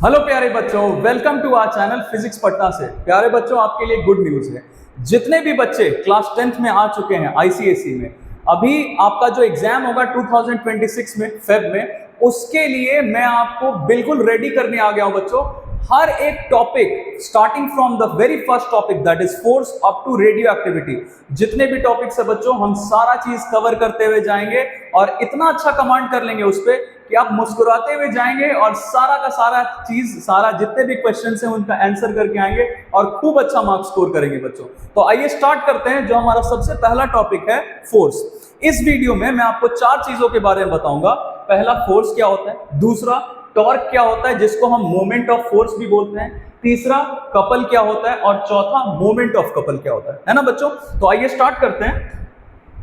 Hello प्यारे बच्चों, welcome to our channel physics Patna से। प्यारे बच्चों, आपके लिए गुड न्यूज़ है। जितने भी बच्चे क्लास 10th में आ चुके हैं आईसीएसई में, अभी आपका जो एग्जाम होगा 2026 में फेब में, उसके लिए मैं आपको बिल्कुल रेडी करने आ गया हूं बच्चों। हर एक topic starting from the very first topic that is force up to radioactivity, जितने भी टॉपिक्स है बच्चों, हम सारा चीज कवर करते हुए जाएंगे और इतना अच्छा कमांड कर लेंगे उस पर कि आप मुस्कुराते हुए जाएंगे और सारा का सारा चीज, सारा जितने भी क्वेश्चंस हैं उनका आंसर करके आएंगे और खूब अच्छा मार्क्स स्कोर करेंगे बच्चों। तो आइए स्टार्ट करते हैं। जो हमारा सबसे पहला टॉपिक है फोर्स। इस वीडियो में मैं आपको चार चीजों के बारे में बताऊंगा। पहला, फोर्स क्या होता है। दूसरा, टॉर्क क्या होता है, जिसको हम मोमेंट ऑफ फोर्स भी बोलते हैं। तीसरा, कपल क्या होता है। और चौथा, मोमेंट ऑफ कपल क्या होता है ना बच्चों। तो आइए स्टार्ट करते हैं।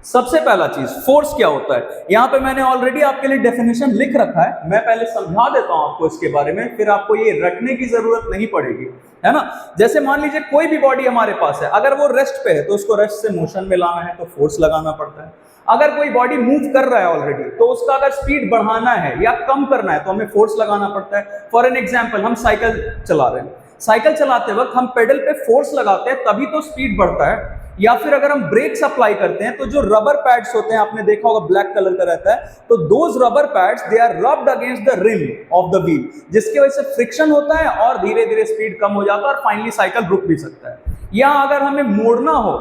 सबसे पहला चीज, फोर्स क्या होता है। यहां पे मैंने ऑलरेडी आपके लिए डेफिनेशन लिख रखा है, मैं पहले समझा देता हूं आपको इसके बारे में, फिर आपको ये रटने की जरूरत नहीं पड़ेगी, है ना। जैसे मान लीजिए कोई भी बॉडी हमारे पास है, अगर वो रेस्ट पे है तो उसको रेस्ट से मोशन में लाना है तो फोर्स लगाना पड़ता है। अगर कोई बॉडी मूव कर रहा है ऑलरेडी, तो उसका अगर स्पीड बढ़ाना है या कम करना है तो हमें फोर्स लगाना पड़ता है। फॉर एन एग्जाम्पल, हम साइकिल चला रहे हैं, साइकिल चलाते वक्त हम पेडल पे फोर्स लगाते हैं तभी तो स्पीड बढ़ता है। या फिर अगर हम ब्रेक्स अप्लाई करते हैं तो जो रबर पैड्स होते हैं, आपने देखा होगा ब्लैक कलर का रहता है, तो those rubber pads they are rubbed against the rim of the wheel, जिसकी वजह से फ्रिक्शन होता है और धीरे धीरे स्पीड कम हो जाता है और फाइनली साइकिल रुक भी सकता है। या अगर हमें मोड़ना हो,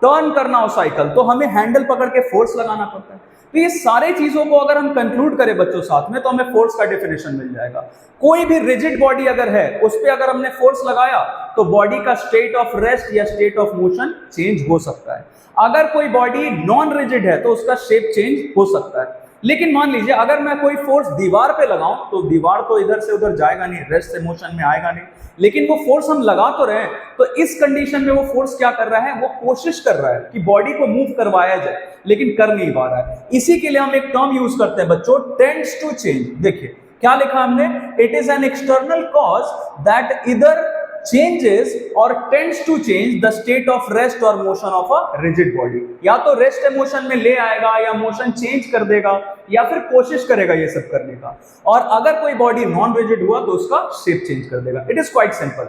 टर्न करना हो साइकिल, तो हमें हैंडल पकड़ के फोर्स लगाना पड़ता है। तो ये सारे चीजों को अगर हम कंक्लूड करें बच्चों साथ में, तो हमें फोर्स का डेफिनेशन मिल जाएगा। कोई भी रिजिड बॉडी अगर है, उस पर अगर हमने फोर्स लगाया तो बॉडी का स्टेट ऑफ रेस्ट या स्टेट ऑफ मोशन चेंज हो सकता है। अगर कोई बॉडी नॉन रिजिड है तो उसका शेप चेंज हो सकता है। लेकिन मान लीजिए अगर मैं कोई फोर्स दीवार पे लगाऊं तो दीवार तो इधर से उधर जाएगा नहीं, रेस्ट से मोशन में आएगा नहीं। लेकिन वो फोर्स हम लगा तो रहे हैं, तो इस कंडीशन में वो फोर्स क्या कर रहा है, वो कोशिश कर रहा है कि बॉडी को मूव करवाया जाए, लेकिन कर नहीं पा रहा है। इसी के लिए हम एक टर्म यूज करते हैं बच्चों, टेंड्स टू चेंज। देखिए क्या लिखा हमने, it is an external cause that इधर changes or tends to change the state of rest or motion of a rigid body। या तो रेस्ट मोशन में ले आएगा या मोशन चेंज कर देगा या फिर कोशिश करेगा ये सब करने का। और अगर कोई बॉडी नॉन रिजिड हुआ तो उसका शेप चेंज कर देगा। It is quite simple.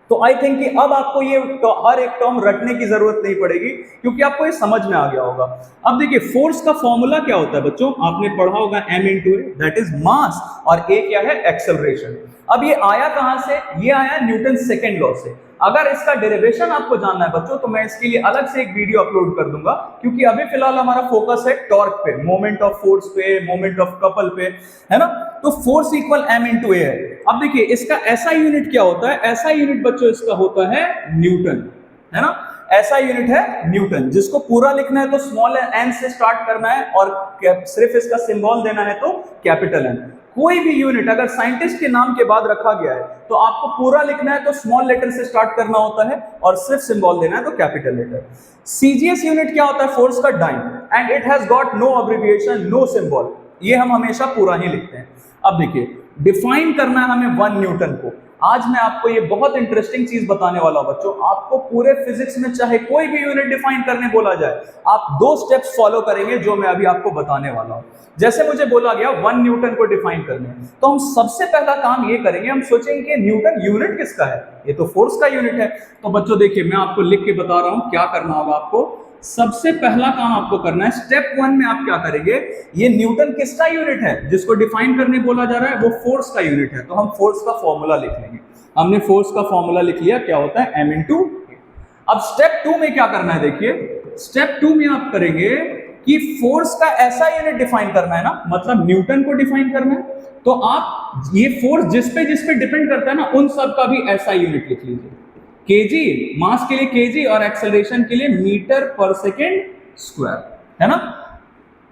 तो आई थिंक कि अब आपको ये हर एक टर्म रटने की जरूरत नहीं पड़ेगी, क्योंकि आपको ये समझ में आ गया होगा। अब देखिए फोर्स का फॉर्मूला क्या होता है बच्चों, आपने पढ़ा होगा m × a, that is mass, और a क्या है, एक्सेलरेशन। अब ये आया कहां से, ये आया न्यूटन सेकेंड लॉ से। अगर इसका डेरिवेशन आपको जानना है बच्चों, तो मैं इसके लिए अलग से एक वीडियो अपलोड कर दूंगा, क्योंकि अभी फिलहाल हमारा फोकस है टॉर्क पे, मोमेंट ऑफ फोर्स पे, मोमेंट ऑफ कपल पे, है ना। तो फोर्स इक्वल m × a है। अब देखिए इसका ऐसा यूनिट क्या होता है, ऐसा यूनिट बच्चों इसका होता है न्यूटन, है ना। ऐसा यूनिट है न्यूटन, जिसको पूरा लिखना है तो स्मॉल n से स्टार्ट करना है और सिर्फ इसका सिंबल देना है तो कैपिटल N। कोई भी यूनिट अगर साइंटिस्ट के नाम के बाद रखा गया है तो आपको पूरा लिखना है तो स्मॉल लेटर से स्टार्ट करना होता है और सिर्फ सिंबल देना है तो कैपिटल लेटर। सीजीएस यूनिट क्या होता है, फोर्स का dyne, and it has got no abbreviation, no symbol. ये हम हमेशा पूरा ही लिखते हैं। अब देखिए डिफाइन करना है हमें 1 न्यूटन को। आज मैं आपको ये बहुत इंटरेस्टिंग चीज बताने वाला हूं बच्चों। आपको पूरे फिजिक्स में चाहे कोई भी यूनिट डिफाइन करने बोला जाए, आप 2 स्टेप्स फॉलो करेंगे जो मैं अभी आपको बताने वाला हूं। जैसे मुझे बोला गया 1 न्यूटन को डिफाइन करने, तो हम सबसे पहला काम ये करेंगे, हम सोचेंगे कि न्यूटन यूनिट किसका है, ये तो फोर्स का यूनिट है। तो बच्चों देखिए मैं आपको लिख के बता रहा हूं क्या करना होगा आपको। सबसे पहला काम आपको करना है, स्टेप 1 में आप क्या करेंगे, ये न्यूटन किसका यूनिट है जिसको डिफाइन करने बोला जा रहा है, वो फोर्स का यूनिट है। तो हम फोर्स का फॉर्मूला लिख लेंगे। हमने फोर्स का फॉर्मूला लिख लिया, क्या होता है, m × a। अब स्टेप 2 में क्या करना है, देखिए स्टेप 2 में आप करेंगे कि फोर्स का ऐसा यूनिट डिफाइन करना है ना, मतलब न्यूटन को डिफाइन करना है, तो आप ये फोर्स जिस पे डिपेंड करता है ना, उन सब का भी ऐसा यूनिट लिख लीजिए। केजी, मास के लिए केजी और एक्सेलरेशन के लिए मीटर पर सेकेंड स्क्वायर, है ना।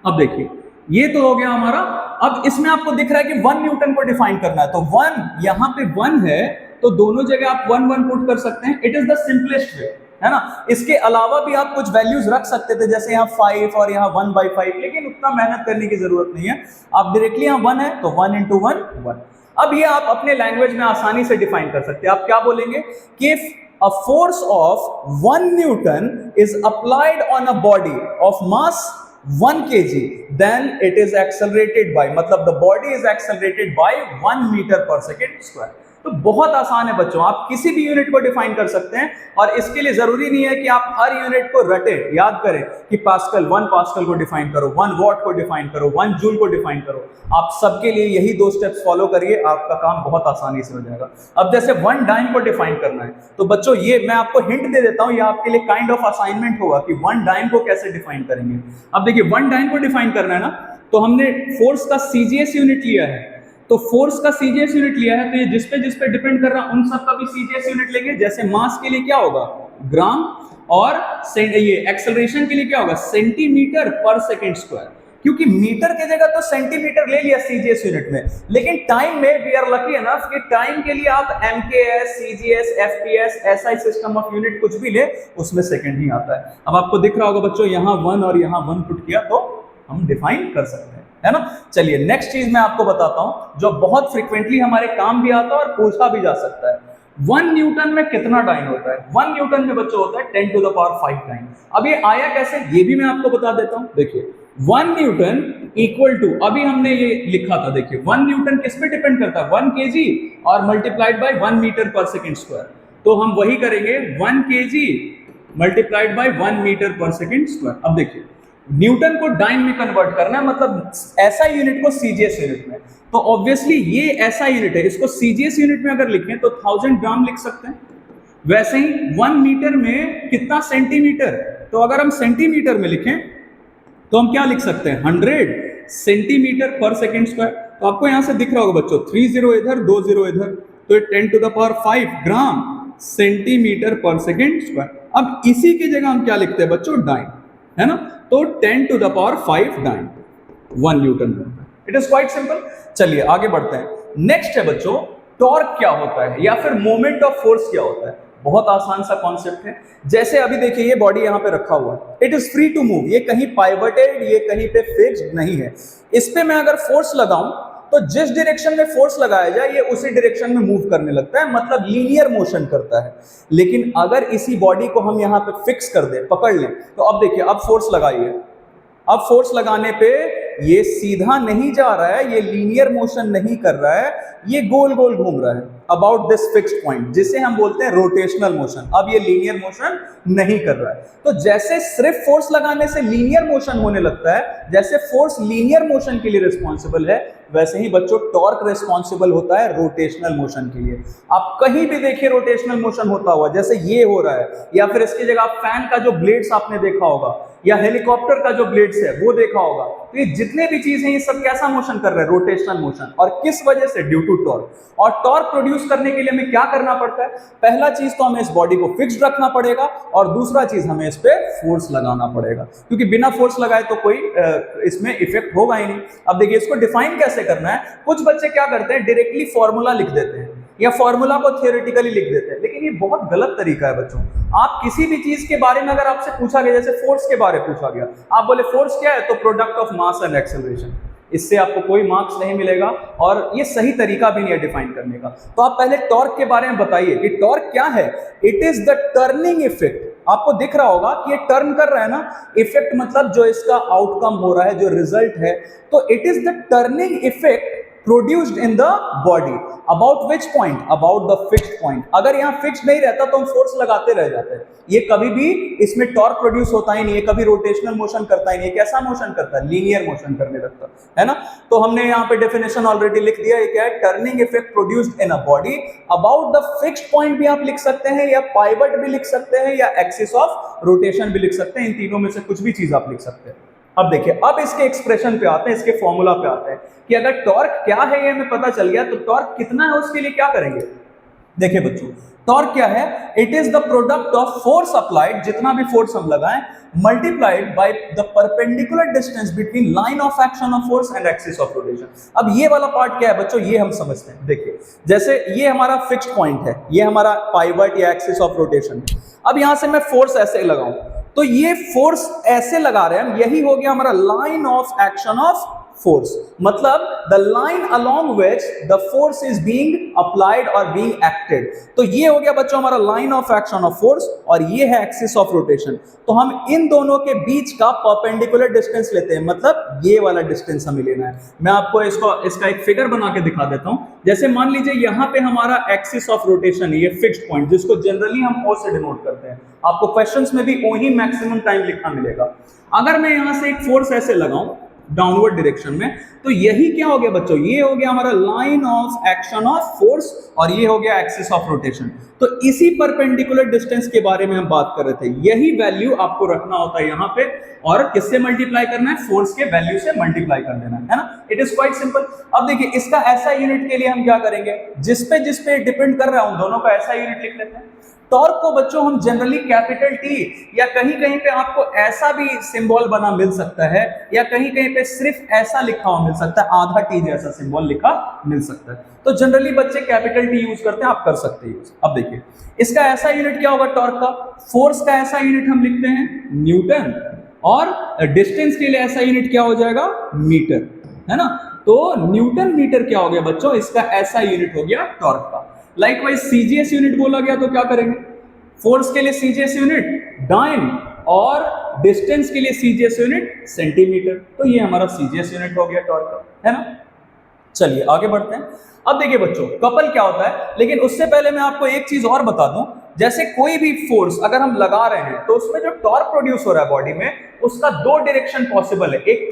अब देखिए ये तो हो गया हमारा। अब इसमें आपको दिख रहा है कि 1 न्यूटन को डिफाइन करना है, तो 1 यहां पे 1 है तो दोनों जगह आप 1 1 पुट कर सकते हैं। It is the simplest way, है ना। इसके अलावा भी आप कुछ वैल्यूज रख सकते थे, जैसे यहाँ 5 और यहाँ 1/5, लेकिन उतना मेहनत करने की जरूरत नहीं है। आप डायरेक्टली यहाँ 1 है तो 1 × 1 1। अब ये आप अपने लैंग्वेज में आसानी से डिफाइन कर सकते हैं। आप क्या बोलेंगे कि if a force of 1 Newton is applied on a body of mass 1 kg, then it is accelerated by, मतलब the body is accelerated by 1 meter per second square। तो बहुत आसान है बच्चों, आप किसी भी यूनिट को डिफाइन कर सकते हैं और इसके लिए जरूरी नहीं है कि आप हर यूनिट को रटे याद करें कि पास्कल 1 पास्कल को डिफाइन करो, 1 वॉट को डिफाइन करो, 1 जूल को डिफाइन करो। आप सबके लिए यही 2 स्टेप्स फॉलो करिए, आपका काम बहुत आसानी से हो जाएगा। अब जैसे 1 डाइम को डिफाइन करना है तो बच्चों ये मैं आपको हिंट दे देता हूं, ये आपके लिए काइंड ऑफ असाइनमेंट होगा कि 1 डाइम को कैसे डिफाइन करेंगे। अब देखिए 1 डाइम को डिफाइन करना है ना, तो हमने फोर्स का सीजीएस यूनिट लिया है, तो फोर्स का सीजीएस यूनिट लिया है तो ये जिस पे डिपेंड कर रहा है उन सब का भी सीजीएस यूनिट लेंगे। जैसे मास के लिए क्या होगा ग्राम, और ये एक्सेलरेशन के लिए क्या होगा सेंटीमीटर पर सेकंड स्क्वायर, क्योंकि मीटर की जगह तो सेंटीमीटर ले लिया सीजीएस यूनिट में, लेकिन टाइम में वी आर लकी एनफ कि टाइम के लिए आप MKS, CGS, FPS, SI system of unit कुछ भी ले उसमें सेकंड ही आता है। अब आपको दिख रहा होगा बच्चों यहाँ 1 और यहाँ 1 पुट किया तो हम डिफाइन कर सकते हैं, है ना। चलिए नेक्स्ट चीज मैं आपको बताता हूं जो बहुत फ्रीक्वेंटली हमारे काम भी आता है और पूछा भी जा सकता है। 1 न्यूटन में कितना डाइन होता है? 1 न्यूटन में बच्चों होता है 10 टू द पावर 5 डाइन। अब ये आया कैसे ये भी मैं आपको बता देता हूं। देखिए 1 न्यूटन इक्वल टू, अभी हमने ये लिखा था, देखिए 1 न्यूटन किस पे डिपेंड करता है 1 kg और मल्टीप्लाइड बाय 1 मीटर पर सेकंड स्क्वायर। तो हम वही करेंगे 1 kg मल्टीप्लाइड बाय 1 मीटर पर सेकंड स्क्वायर। अब देखिए न्यूटन को डाइन में कन्वर्ट करना है, मतलब ऐसा यूनिट को सीजीएस यूनिट में, तो ऑब्वियसली ये ऐसा यूनिट है, इसको सीजीएस यूनिट में अगर लिखें तो 1000 ग्राम लिख सकते हैं। वैसे ही 1 मीटर में कितना सेंटीमीटर, तो अगर हम सेंटीमीटर में लिखें तो हम क्या लिख सकते हैं 100 सेंटीमीटर पर सेकेंड स्क्वायर। तो आपको यहां से दिख रहा होगा बच्चों 3 0 इधर 2 0 इधर, तो 10 to the power 5 gram centimetre per second square. अब इसी की जगह हम क्या लिखते हैं बच्चों डाइन, है ना, तो 10 to the power 5 dyne 1 newton बनता है। It is quite simple. चलिए आगे बढ़ते हैं। नेक्स्ट है बच्चों टॉर्क क्या होता है या फिर मोमेंट ऑफ फोर्स क्या होता है। बहुत आसान सा कॉन्सेप्ट है। जैसे अभी देखिए ये बॉडी यहां पे रखा हुआ है, it is free to move, ये कहीं पाइवटेड, ये कहीं पे फिक्स्ड नहीं है। इस पे मैं अगर फोर्स लगाऊं तो जिस डायरेक्शन में फोर्स लगाया जाए ये उसी डायरेक्शन में मूव करने लगता है, मतलब लीनियर मोशन करता है। लेकिन अगर इसी बॉडी को हम यहाँ पे फिक्स कर दें, पकड़ लें, तो अब देखिए अब फोर्स लगाइए, अब फोर्स लगाने पे ये सीधा नहीं जा रहा है, ये लीनियर मोशन नहीं कर रहा है, ये गोल गोल घूम रहा है अबाउट दिस फिक्स्ड पॉइंट, जिसे हम बोलते हैं रोटेशनल मोशन। अब ये लीनियर मोशन नहीं कर रहा है। तो जैसे सिर्फ फोर्स लगाने से लीनियर मोशन होने लगता है, जैसे फोर्स लीनियर मोशन के लिए रिस्पॉन्सिबल है, वैसे ही बच्चों टॉर्क रिस्पॉन्सिबल होता है रोटेशनल मोशन के लिए। आप कहीं भी देखिए रोटेशनल मोशन होता हुआ, जैसे ये हो रहा है, या फिर इसकी जगह फैन का जो ब्लेड्स आपने देखा होगा, या हेलीकॉप्टर का जो ब्लेड्स है वो देखा होगा, तो ये जितने भी चीज हैं ये सब कैसा मोशन कर रहे हैं, रोटेशनल मोशन। और किस वजह से? Due to torque. और टॉर्क प्रोड्यूस करने के लिए हमें क्या करना पड़ता है? पहला चीज तो हमें इस बॉडी को फिक्स्ड रखना पड़ेगा, और दूसरा चीज हमें इस पे फोर्स लगाना पड़ेगा, क्योंकि बिना फोर्स लगाए तो कोई इसमें इफेक्ट होगा ही नहीं। अब देखिए इसको डिफाइन कैसे करना है। कुछ बच्चे क्या करते हैं डायरेक्टली फॉर्मूला लिख देते हैं या फॉर्मूला को थियोरेटिकली लिख देते हैं, लेकिन ये बहुत गलत तरीका है बच्चों। आप किसी भी चीज के बारे में अगर आपसे पूछा गया, जैसे फोर्स के बारे में पूछा गया, आप बोले फोर्स क्या है, तो product of mass and acceleration, इससे आपको कोई मार्क्स नहीं मिलेगा और ये सही तरीका भी नहीं है डिफाइन करने का। तो आप पहले टॉर्क के बारे में बताइए कि टॉर्क क्या है। It is the turning effect. आपको दिख रहा होगा कि ये टर्न कर रहा है ना, इफेक्ट मतलब जो इसका आउटकम हो रहा है, जो रिजल्ट है, तो it is the turning effect produced in the body about which point, about the fixed point. अगर यहाँ फिक्स्ड नहीं रहता तो हम फोर्स लगाते रह जाते हैं, ये कभी भी इसमें टॉर्क प्रोड्यूस होता ही नहीं है, कभी रोटेशनल मोशन करता ही नहीं है। कैसा मोशन करता है? लीनियर मोशन करने लगता है ना। तो हमने यहाँ पे डेफिनेशन ऑलरेडी लिख दिया है, क्या है? Turning effect produced in a body about the fixed point भी आप लिख सकते हैं, या पाइवट भी लिख सकते हैं, या एक्सिस ऑफ रोटेशन भी लिख सकते हैं। इन तीनों में से कुछ भी चीज आप लिख सकते हैं। अब देखिए अब इसके एक्सप्रेशन पे आते हैं, इसके फॉर्मूला पे आते हैं कि अगर टॉर्क क्या है ये हमें पता चल गया, तो टॉर्क कितना है उसके लिए क्या करेंगे। देखिए बच्चों टॉर्क क्या है? It is the product of force applied, जितना भी फोर्स हम लगाएं, multiplied by the perpendicular distance between line of action of force and axis of rotation. अब ये वाला पार्ट क्या है बच्चों, ये हम समझते हैं। देखिए जैसे ये हमारा फिक्स्ड पॉइंट है, ये हमारा पाइवट या एक्सिस ऑफ रोटेशन। अब यहां से मैं फोर्स ऐसे लगाऊं, तो ये फोर्स ऐसे लगा रहे हैं हम, यही हो गया हमारा line of action of force, मतलब the line along which the force is being applied or being acted। तो ये हो गया बच्चों हमारा line of action of force और ये है axis of rotation। तो हम इन दोनों के बीच का perpendicular distance लेते हैं, मतलब ये वाला distance हमें लेना है। मैं आपको इसका एक फिगर बना के दिखा देता हूं। जैसे मान लीजिए यहां पे हमारा axis of rotation है, ये फिक्स्ड पॉइंट जिसको जनरली हम O से डिनोट करते हैं। आपको क्वेश्चंस में भी O ही मैक्सिमम टाइम लिखा मिलेगा। अगर मैं यहां से एक फोर्स ऐसे लगाऊं डाउनवर्ड डायरेक्शन में, तो यही क्या हो गया बच्चों, ये हो गया हमारा line of action of force और ये हो गया एक्सिस ऑफ रोटेशन। तो इसी परपेंडिकुलर डिस्टेंस के बारे में हम बात कर रहे थे। यही वैल्यू आपको रखना होता है यहाँ पे और किससे मल्टीप्लाई करना है, फोर्स के वैल्यू से मल्टीप्लाई कर देना है ना। It is quite simple. अब देखिए इसका ऐसा यूनिट के लिए हम क्या करेंगे, जिसपे डिपेंड कर रहा हूं दोनों का ऐसा यूनिट लिख लेते हैं। टॉर्क को बच्चों हम जनरली कैपिटल टी या कहीं कहीं पे आपको ऐसा भी सिंबल बना मिल सकता है या कहीं कहीं पे सिर्फ ऐसा लिखा हुआ मिल सकता है, आधा टी जैसा सिंबल लिखा मिल सकता है। तो जनरली बच्चे कैपिटल टी यूज करते हैं, आप कर सकते हैं यूज। अब देखिए इसका ऐसा यूनिट क्या होगा टॉर्क का, फोर्स का ऐसा यूनिट हम लिखते हैं न्यूटन और डिस्टेंस के लिए ऐसा यूनिट क्या हो जाएगा, मीटर, है ना। तो न्यूटन मीटर क्या हो गया बच्चों, इसका ऐसा यूनिट हो गया टॉर्क का। लाइकवाइज सीजीएस यूनिट बोला गया तो क्या करेंगे, फोर्स के लिए सीजीएस यूनिट डाइन और डिस्टेंस के लिए सीजीएस यूनिट सेंटीमीटर। तो ये हमारा सीजीएस यूनिट हो गया टॉर्क का, है ना। चलिए आगे बढ़ते हैं। अब देखिए बच्चों कपल क्या होता है, लेकिन उससे पहले मैं आपको एक चीज और बता दूं। जैसे कोई भी फोर्स अगर हम लगा रहे हैं तो उसमें जो टॉर्क प्रोड्यूस हो रहा है बॉडी में, उसका दो डायरेक्शन पॉसिबल है, एक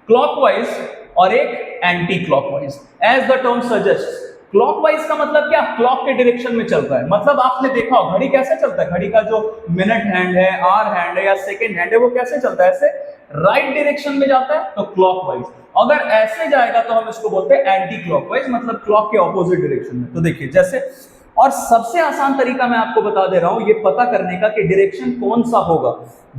क्लॉकवाइज और एक anti clockwise. As the term suggest, clockwise का मतलब क्या, क्लॉक के डायरेक्शन में चलता है। मतलब आपने देखा हो घड़ी कैसे चलता है, घड़ी का जो मिनट हैंड है, आवर हैंड है या सेकंड हैंड है, वो कैसे चलता है, ऐसे राइट डायरेक्शन में जाता है तो क्लॉकवाइज। अगर ऐसे जाएगा तो हम इसको बोलते हैं एंटी क्लॉकवाइज, मतलब क्लॉक के ऑपोजिट डायरेक्शन में। तो देखिए जैसे, और सबसे आसान तरीका मैं आपको बता दे रहा हूं ये पता करने का कि डायरेक्शन कौन सा होगा।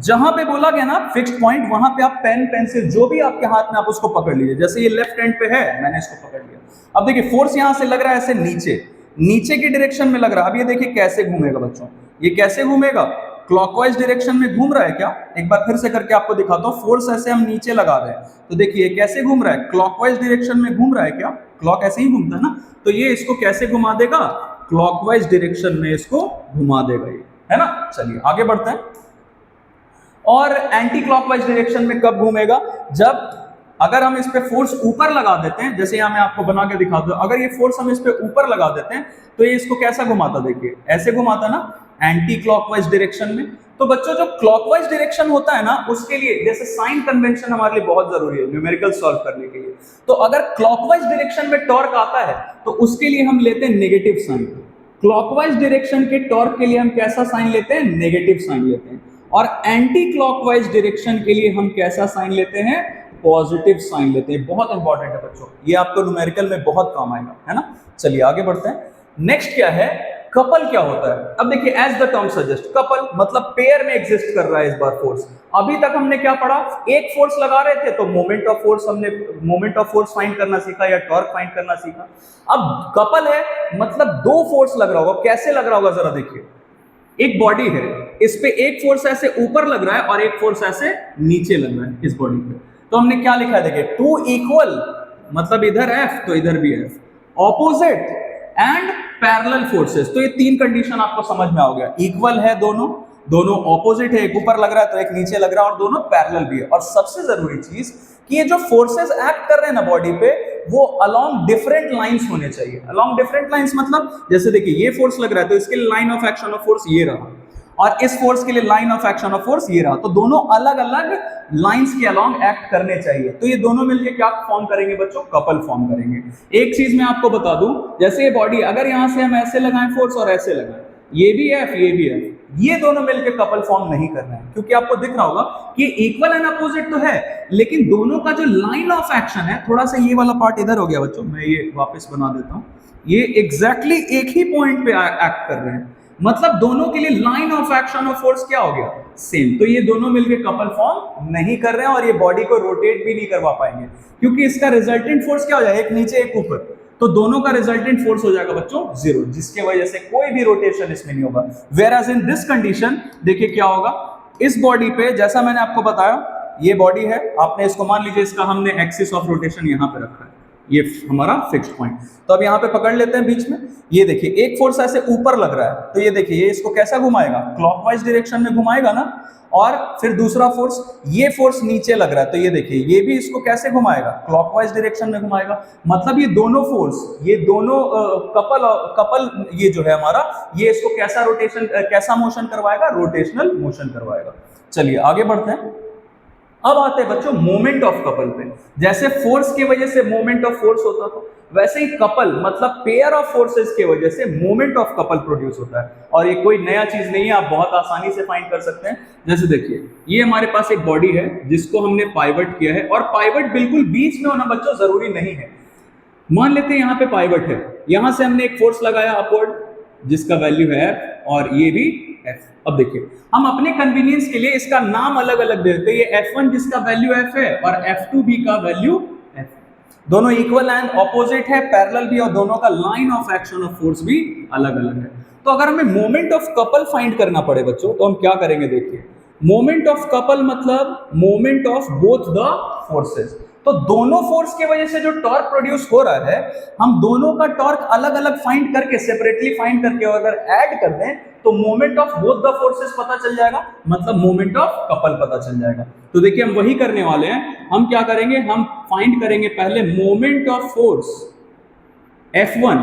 जहां पे बोला गया ना फिक्स्ड पॉइंट, वहां पे आप पेन पेंसिल जो भी आपके हाथ में आप उसको पकड़ लीजिए। जैसे ये लेफ्ट हैंड पे है, मैंने इसको पकड़ लिया। अब देखिए फोर्स यहां से लग रहा है ऐसे नीचे की डायरेक्शन में लग रहा है। अब ये देखिए कैसे घूमेगा बच्चों, ये कैसे घूमेगा, क्लॉकवाइज डायरेक्शन में घूम रहा है क्या, एक बार फिर से करके आपको दिखाता हूं। फोर्स ऐसे हम नीचे लगा रहे हैं तो देखिए कैसे घूम रहा है, क्लॉकवाइज डायरेक्शन में घूम रहा है क्या, क्लॉक ऐसे ही घूमता है ना। तो ये इसको कैसे घुमा देगा, क्लॉकवाइज डायरेक्शन में इसको घुमा देगा ये, है ना। चलिए आगे बढ़ते हैं। और एंटी क्लॉकवाइज डायरेक्शन में कब घूमेगा, जब अगर हम इस पे फोर्स ऊपर लगा देते हैं। जैसे यहां मैं आपको बना के दिखाता हूं, अगर ये फोर्स हम इस पे ऊपर लगा देते हैं तो ये इसको कैसा घुमाता, देखिए ऐसे घुमाता ना, एंटी क्लॉकवाइज डायरेक्शन में। तो बच्चों जो क्लॉकवाइज डायरेक्शन होता है ना, उसके लिए जैसे साइन कन्वेंशन हमारे लिए बहुत जरूरी है न्यूमेरिकल सॉल्व करने के लिए। तो अगर क्लॉकवाइज डायरेक्शन में टॉर्क आता है तो उसके लिए हम लेते हैं नेगेटिव साइन। क्लॉकवाइज डायरेक्शन के टॉर्क के लिए हम कैसा साइन लेते हैं, नेगेटिव साइन लेते हैं। और एंटी क्लॉकवाइज डायरेक्शन के लिए हम कैसा साइन लेते हैं, पॉजिटिव साइन लेते हैं। बहुत इंपॉर्टेंट है बच्चों, ये आपको न्यूमेरिकल में बहुत काम आएगा, है ना। चलिए आगे बढ़ते हैं। नेक्स्ट क्या है, कपल क्या होता है। अब देखिए as the term suggest, couple मतलब पेयर में एग्जिस्ट कर रहा है इस बार फोर्स। अभी तक हमने क्या पढ़ा, एक फोर्स लगा रहे थे तो मोमेंट ऑफ फोर्स, हमने मोमेंट ऑफ फोर्स फाइंड करना सीखा या टॉर्क फाइंड करना सीखा। अब कपल है मतलब दो फोर्स लग रहा होगा। कैसे लग रहा होगा जरा देखिए, एक बॉडी है, इस पे एक फोर्स ऐसे ऊपर लग रहा है और एक फोर्स ऐसे नीचे लग रहा है इस बॉडी पे। तो हमने क्या लिखा है देखिए, टू इक्वल मतलब इधर F तो इधर भी F, opposite and parallel forces. तो ये तीन कंडीशन आपको समझ में आ गया, इक्वल है दोनों ऑपोजिट है, एक ऊपर लग रहा है तो एक नीचे लग रहा है और दोनों पैरेलल भी है। और सबसे जरूरी चीज कि ये जो फोर्सेस एक्ट कर रहे हैं ना बॉडी पे, वो अलोंग डिफरेंट लाइंस होने चाहिए। अलोंग डिफरेंट लाइंस मतलब जैसे देखिए ये फोर्स लग रहा है तो इसके लिए line of action of force ये रहा और इस फोर्स के लिए line of action of force ये रहा। तो दोनों अलग अलग लाइंस के अलोंग एक्ट करने चाहिए। तो ये दोनों मिलके क्या फॉर्म करेंगे बच्चों, कपल फॉर्म करेंगे। एक चीज मैं आपको बता दूं, जैसे ये बॉडी अगर यहां से हम ऐसे लगाएं फोर्स और ऐसे लगाएं, ये भी F ये भी F, ये दोनों मिलके कपल फॉर्म नहीं कर रहे हैं। क्योंकि आपको दिख रहा होगा कि इक्वल एंड अपोजिट तो है, लेकिन दोनों का जो लाइन ऑफ एक्शन है, थोड़ा सा ये वाला पार्ट इधर हो गया बच्चों, मैं ये वापस बना देता हूं, ये एग्जैक्टली एक ही पॉइंट पे एक्ट कर रहे हैं। मतलब दोनों के लिए line of action of force क्या हो गया, सेम। तो ये दोनों मिलके कपल फॉर्म नहीं कर रहे हैं और ये बॉडी को रोटेट भी नहीं करवा पाएंगे, क्योंकि इसका रिजल्टेंट फोर्स क्या हो जाएगा, एक नीचे एक ऊपर, तो दोनों का रिजल्टेंट फोर्स हो जाएगा बच्चों जीरो, जिसके वजह से कोई भी रोटेशन इसमें नहीं होगा। Whereas in this condition देखिए क्या होगा, इस बॉडी पे जैसा मैंने आपको बताया ये बॉडी है, आपने इसको मान लीजिए इसका हमने एक्सिस ऑफ रोटेशन यहाँ पे रखा है, ये हमारा फिक्स्ड पॉइंट। तो अब यहाँ पे पकड़ लेते हैं बीच में, ये देखिए एक फोर्स ऐसे ऊपर लग रहा है, तो ये देखिए ये इसको कैसा घुमाएगा, क्लॉकवाइज डायरेक्शन में घुमाएगा ना। और फिर दूसरा फोर्स, ये फोर्स नीचे लग रहा है, तो ये देखिए ये भी इसको कैसे घुमाएगा, क्लॉकवाइज डायरेक्शन में घुमाएगा। मतलब ये दोनों फोर्स, ये दोनों कपल ये जो है हमारा, ये इसको कैसा रोटेशन, कैसा मोशन करवाएगा, रोटेशनल मोशन करवाएगा। चलिए आगे बढ़ते हैं। अब आते हैं बच्चों मोमेंट ऑफ कपल पे। जैसे फोर्स की वजह से मोमेंट ऑफ फोर्स होता था, वैसे ही कपल मतलब पेयर ऑफ फोर्सेस की वजह से मोमेंट ऑफ कपल प्रोड्यूस होता है। और ये कोई नया चीज नहीं है, आप बहुत आसानी से फाइंड कर सकते हैं। जैसे देखिए ये हमारे पास एक बॉडी है जिसको हमने पाइवट किया है, और पाइवट बिल्कुल बीच में होना बच्चों जरूरी नहीं है। मान लेते हैं यहाँ पे पाइवट है, यहां से हमने एक फोर्स लगाया अपवर्ड जिसका वैल्यू है F, और ये भी F। अब देखिए हम अपने कन्वीनियंस के लिए इसका नाम अलग अलग देते हैं, ये F1 जिसका वैल्यू F है और F2B का वैल्यू F। दोनों इक्वल एंड ऑपोजिट है, पैरेलल भी, और दोनों का line of action of force भी अलग अलग है। तो अगर हमें मोमेंट ऑफ कपल फाइंड करना पड़े बच्चों, तो हम क्या करेंगे, देखिए मोमेंट ऑफ कपल मतलब moment of both the forces. तो दोनों फोर्स की वजह से जो टॉर्क प्रोड्यूस हो रहा है, हम दोनों का टॉर्क अलग अलग फाइंड करके, सेपरेटली फाइंड करके अगर ऐड कर दें तो moment of both the forces पता चल जाएगा, मतलब मोमेंट ऑफ कपल पता चल जाएगा। तो देखिए हम वही करने वाले हैं। हम क्या करेंगे, हम फाइंड करेंगे पहले मोमेंट ऑफ फोर्स F1,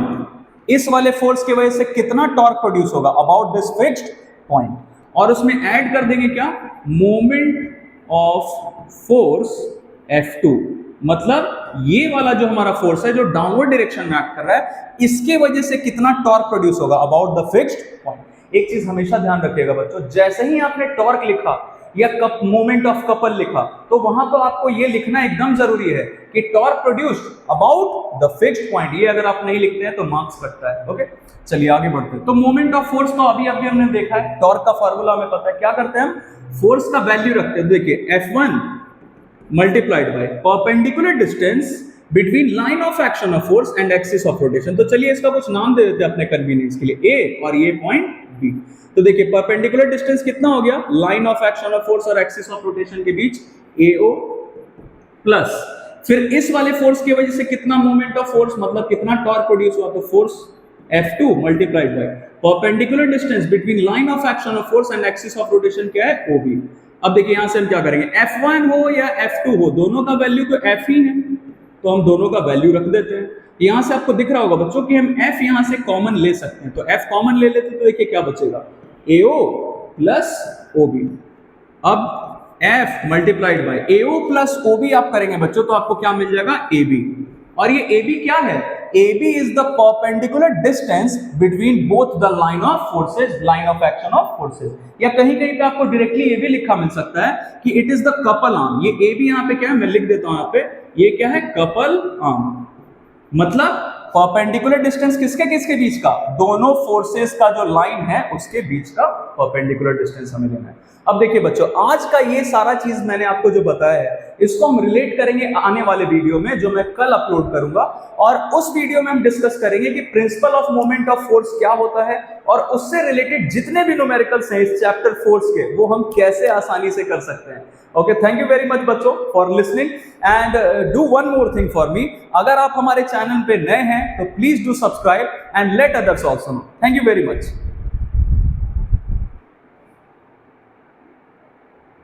इस वाले फोर्स की वजह से कितना टॉर्क प्रोड्यूस होगा अबाउट दिस फिक्स्ड पॉइंट, और उसमें ऐड कर देंगे क्या, मोमेंट ऑफ फोर्स F2, मतलब ये वाला जो हमारा फोर्स है जो डाउनवर्ड डायरेक्शन में एक्ट कर रहा है, इसके वजह से कितना टॉर्क प्रोड्यूस होगा अबाउट द फिक्स्ड पॉइंट। एक चीज हमेशा ध्यान रखिएगा बच्चों, जैसे ही आपने टॉर्क लिखा या मोमेंट ऑफ कपल लिखा, तो वहां पर आपको ये लिखना एकदम जरूरी है कि torque produced about the fixed point. ये अगर आप नहीं लिखते हैं तो मार्क्स कटता है। ओके चलिए आगे बढ़ते हैं। तो मोमेंट ऑफ फोर्स तो अभी हमने देखा है, टॉर्क का फार्मूला हमें पता है। क्या करते हैं हम, फोर्स का वैल्यू रखते हैं। देखिए F1 multiplied by perpendicular distance between line of action of force and axis of rotation. तो चलिए इसका कुछ नाम दे देते हैं अपने कन्वीनियंस के लिए, A और ये पॉइंट B। तो देखिए परपेंडिकुलर डिस्टेंस कितना हो गया, line of action of force और एक्सिस ऑफ रोटेशन के बीच AO, प्लस फिर इस वाले फोर्स की वजह से कितना मोमेंट ऑफ फोर्स, मतलब कितना टॉर्क प्रोड्यूस हुआ, तो force F2 multiplied by perpendicular distance between line of action of force and axis of rotation क्या है, OB। अब देखिए यहां से हम क्या करेंगे, F1 हो या F2 हो, दोनों का वैल्यू तो F ही है, तो हम दोनों का वैल्यू रख देते हैं। यहां से आपको दिख रहा होगा बच्चों कि हम F यहां से कॉमन ले सकते हैं, तो F कॉमन ले लेते तो देखिए क्या बचेगा, AO प्लस OB। अब F multiplied by AO plus OB आप करेंगे बच्चों, तो आपको क्या मिल जाएगा, AB। और ये AB क्या है, AB is the perpendicular distance between both the line of forces, line of action of forces। या कहीं कहीं पे आपको डायरेक्टली ये भी लिखा मिल सकता है कि it is the couple arm। ये AB यहाँ पे क्या है, मैं लिख देता हूं यहाँ पे, ये क्या है, couple arm। मतलब परपेंडिकुलर डिस्टेंस किसके किसके बीच का, दोनों फोर्सेस का जो लाइन है उसके बीच का परपेंडिकुलर डिस्टेंस हमें लेना है। अब देखिए बच्चों, आज का ये सारा चीज मैंने आपको जो बताया है, इसको हम रिलेट करेंगे आने वाले वीडियो में जो मैं कल अपलोड करूंगा, और उस वीडियो में हम डिस्कस करेंगे कि principle of moment of force क्या होता है, और उससे रिलेटेड जितने भी न्यूमेरिकल्स हैं इस चैप्टर फोर्स के, वो हम कैसे आसानी से कर सकते हैं। Okay, thank you very much बच्चों for listening, and do one more thing for me, अगर आप हमारे चैनल पे नए हैं तो please do subscribe and let others also know. Thank you very much.